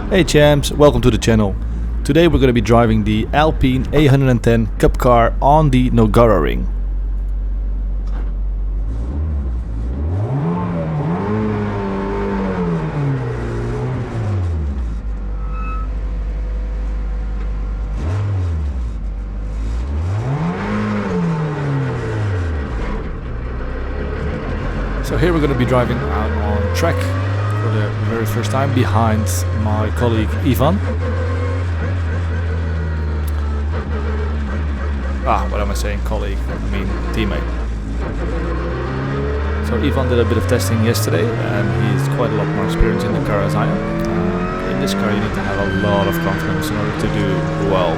Hey champs, welcome to the channel. Today we're going to be driving the Alpine A110 Cup car on the Nogaro ring. So here we're going to be driving out on track for the very first time behind my colleague Ivan. What am I saying, colleague? I mean teammate. So Ivan did a bit of testing yesterday and he's quite a lot more experienced in the car as I am. In this car you need to have a lot of confidence in order to do well.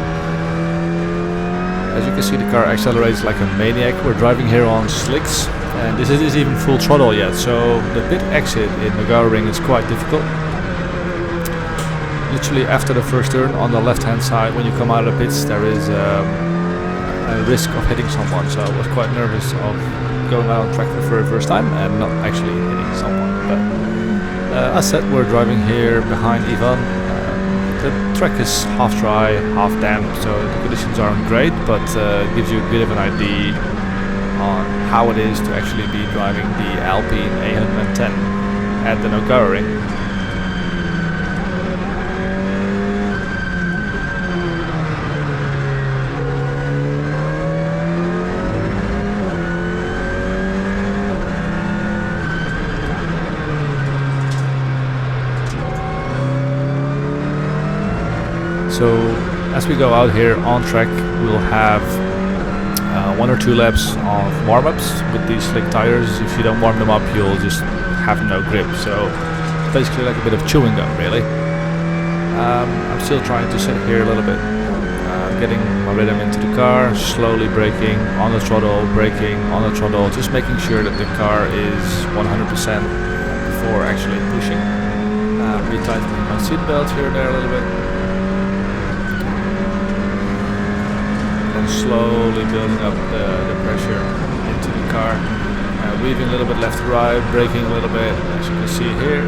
As you can see, the car accelerates like a maniac. We're driving here on slicks. And this isn't even full throttle yet, so the pit exit in the Nogaro ring is quite difficult. Literally after the first turn on the left hand side, when you come out of the pits, there is a risk of hitting someone. So I was quite nervous of going out on track for the very first time and not actually hitting someone. But as said, we're driving here behind Ivan. The track is half dry, half damp, so the conditions aren't great, but it gives you a bit of an idea on how it is to actually be driving the Alpine A110 at the Nogaro ring. So as we go out here on track, we'll have 1 or 2 laps of warm-ups with these slick tires. If you don't warm them up, you'll just have no grip. So it's basically like a bit of chewing gum, really. I'm still trying to sit here a little bit, getting my rhythm into the car, slowly braking on the throttle, braking on the throttle, just making sure that the car is 100% before actually pushing. Retightening my seatbelt here and there a little bit. Slowly building up the pressure into the car, weaving a little bit left to right, braking a little bit, as you can see here,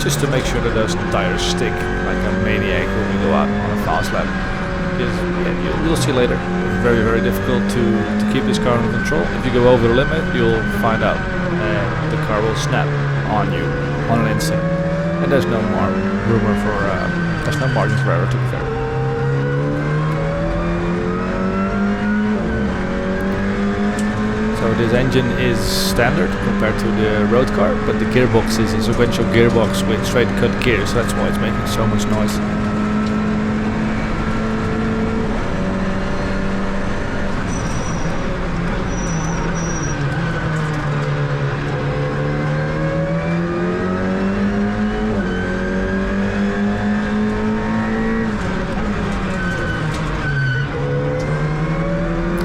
just to make sure that those tires stick like a maniac when we go out on a fast lap. Because you'll see later, it's very difficult to keep this car under control. If you go over the limit, you'll find out, and the car will snap on you on an instant, and there's no more there's no margin for error, to be fair. So this engine is standard compared to the road car, but the gearbox is a sequential gearbox with straight cut gears, so that's why it's making so much noise.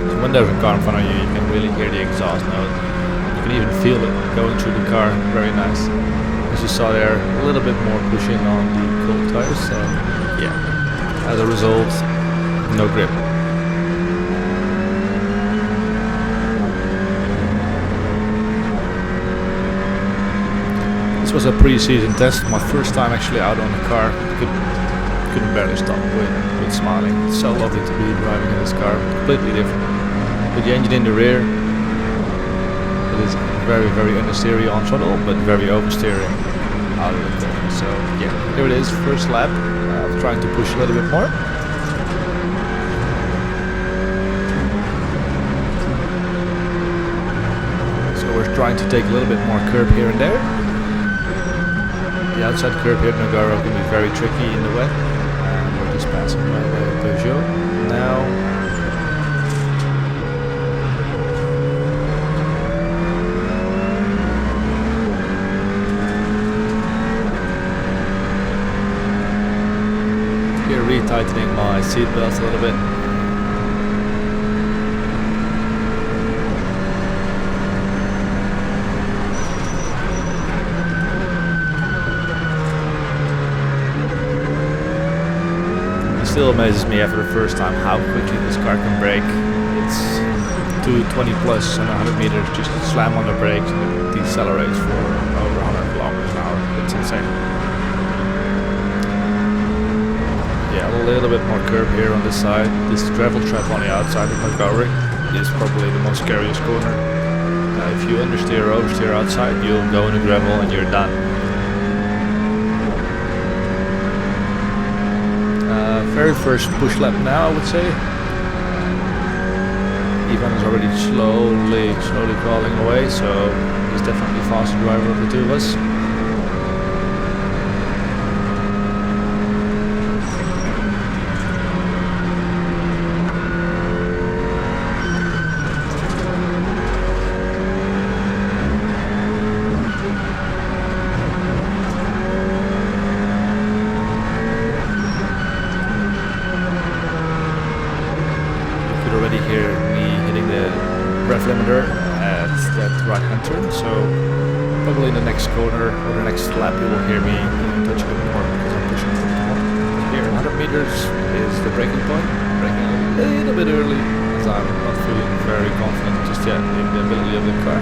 So when there's a car in front of you, you can really hear the exhaust note. You can even feel it going through the car, very nice. As you saw there, a little bit more pushing on the cold tires, so yeah, as a result, no grip. This was a pre-season test, my first time actually out on the car. Couldn't barely stop with smiling. It's so lovely to be driving in this car, completely different. With the engine in the rear, it is very understeery on throttle, but very oversteering out of the corner. So yeah, here it is, first lap. Trying to push a little bit more. So we're trying to take a little bit more curb here and there. The outside curb here at Nogaro can be very tricky in the wet. We're just passing by the Peugeot now. Here retightening my seatbelt a little bit. It still amazes me after the first time how quickly this car can brake. It's 220 plus on 100 meters, just slam on the brakes and it decelerates for over 100 kilometers an hour. It's insane. little bit more curb here on this side. This gravel trap on the outside of Nogaro is probably the most scariest corner. If you understeer or oversteer outside, you'll go in the gravel and you're done. Very first push lap now, I would say. Ivan is already slowly crawling away, so he's definitely the faster driver of the two of us. Already hear me hitting the ref limiter at that right hand turn, so probably in the next corner or the next lap you will hear me touch a bit more because I'm pushing a bit more. Here 100 meters is the braking point, braking a little bit early as I'm not feeling very confident just yet in the ability of the car.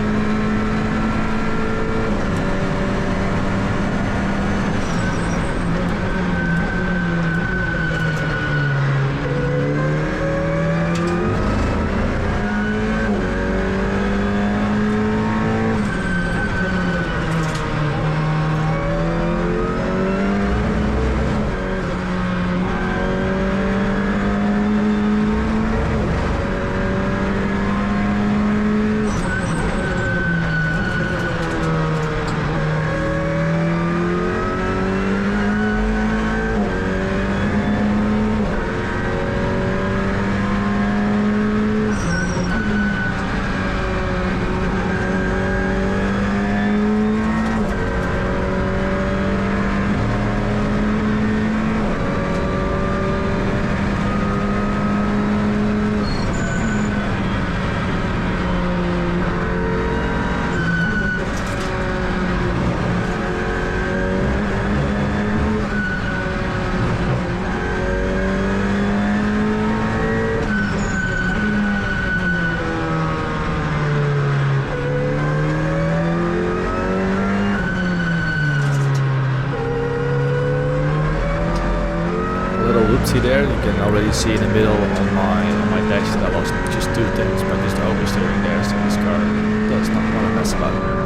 See there, you can already see in the middle on my dash that I lost just 2 things by just oversteering there, so this car does not want to mess about.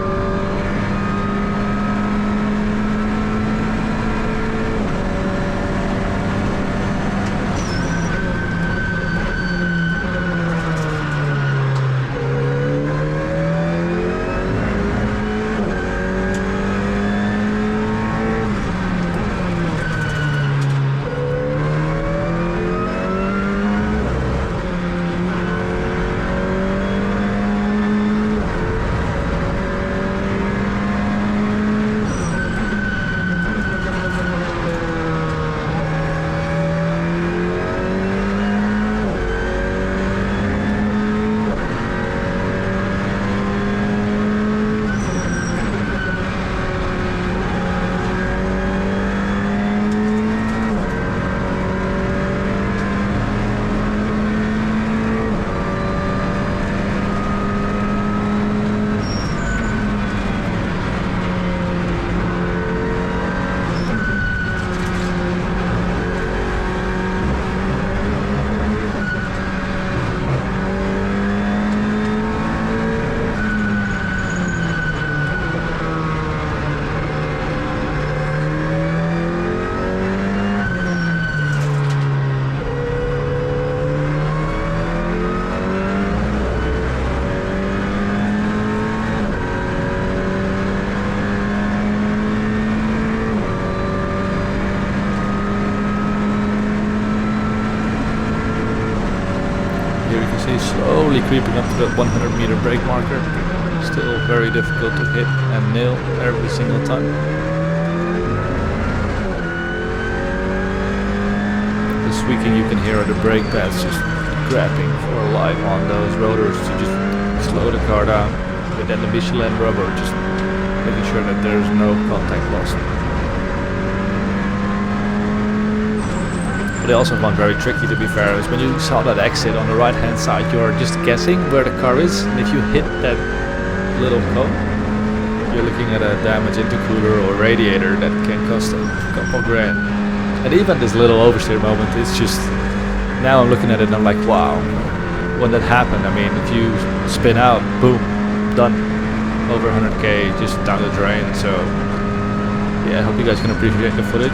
Slowly creeping up to that 100 meter brake marker. Still very difficult to hit and nail every single time. The squeaking you can hear at the brake pads, just grabbing for life on those rotors to just slow the car down with that Michelin rubber, just making sure that there's no contact loss. But they also found very tricky, to be fair, is when you saw that exit on the right hand side, you're just guessing where the car is, and if you hit that little cone, you're looking at a damage intercooler or radiator that can cost a couple grand. And even this little oversteer moment, it's just, now I'm looking at it and I'm like, wow, when that happened, I mean, if you spin out, boom, done, over 100k just down the drain. So yeah, I hope you guys can appreciate the footage.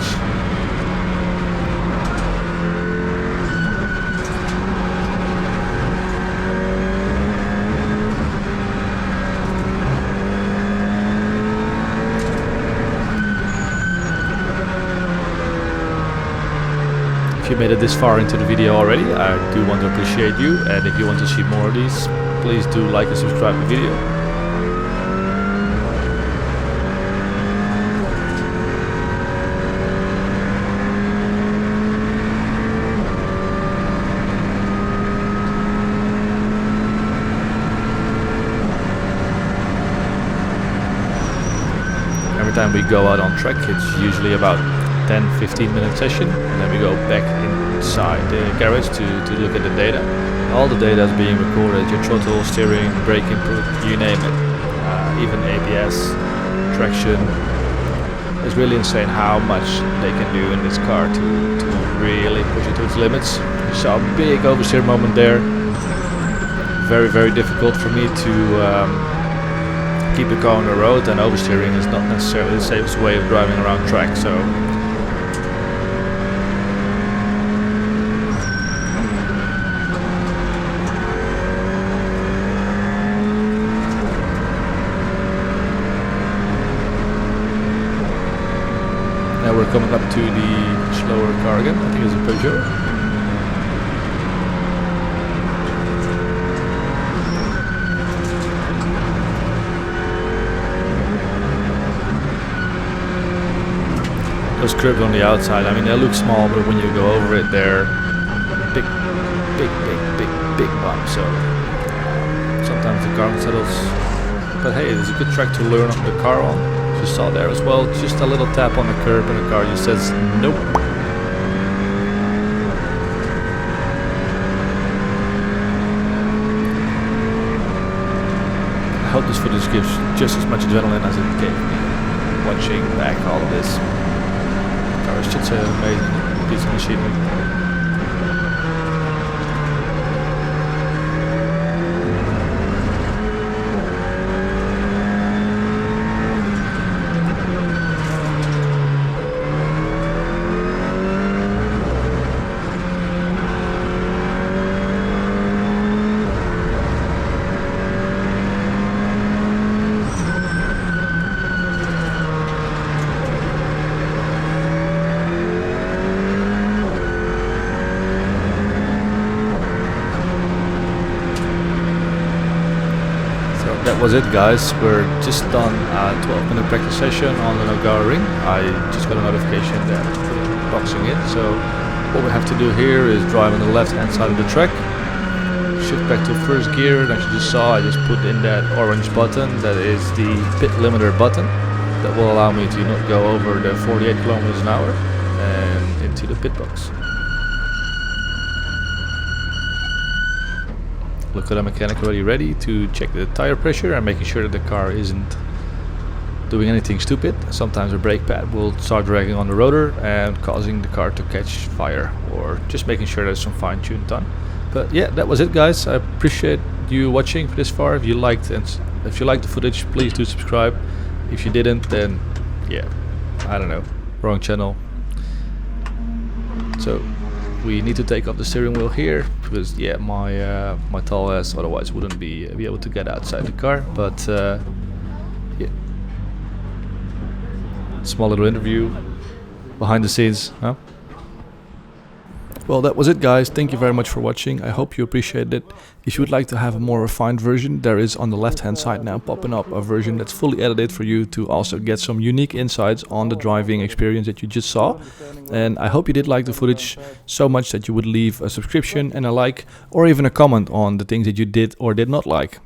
If you made it this far into the video already, I do want to appreciate you, and if you want to see more of these, please do like and subscribe the video. Every time we go out on track, it's usually about 10-15 minute session, and then we go back inside the garage to look at the data. All the data is being recorded, your throttle, steering, brake input, you name it, even ABS, traction. It's really insane how much they can do in this car to really push it to its limits. You saw a big oversteer moment there. Very, very difficult for me to keep the car on the road, and oversteering is not necessarily the safest way of driving around track. So now we're coming up to the slower car again. I think it's a Peugeot. Those curves on the outside, I mean, they look small, but when you go over it, they're big bumps. So sometimes the car settles. But hey, it's a good track to learn the car on. As you saw there as well, just a little tap on the curb, and the car just says nope. I hope this footage gives just as much adrenaline as it gave me watching back all of this. It's just an amazing piece of machinery. That was it, guys. We're just done a 12-minute practice session on the Nogaro ring. I just got a notification that we're boxing in. So what we have to do here is drive on the left-hand side of the track, shift back to first gear, and as you just saw, I just put in that orange button. That is the pit limiter button. That will allow me to not go over the 48 kilometers an hour and into the pit box. Look at the mechanic already ready to check the tire pressure and making sure that the car isn't doing anything stupid. Sometimes the brake pad will start dragging on the rotor and causing the car to catch fire, or just making sure there's some fine-tune done. But yeah, that was it, guys. I appreciate you watching for this far. If you liked the footage, please do subscribe. If you didn't, then yeah, I don't know, wrong channel. So we need to take off the steering wheel here because yeah, my tall ass otherwise wouldn't be able to get outside the car. But yeah, small little interview behind the scenes, huh? Well, that was it, guys. Thank you very much for watching. I hope you appreciated it. If you would like to have a more refined version, there is on the left hand side now popping up a version that's fully edited for you to also get some unique insights on the driving experience that you just saw. And I hope you did like the footage so much that you would leave a subscription and a like, or even a comment on the things that you did or did not like.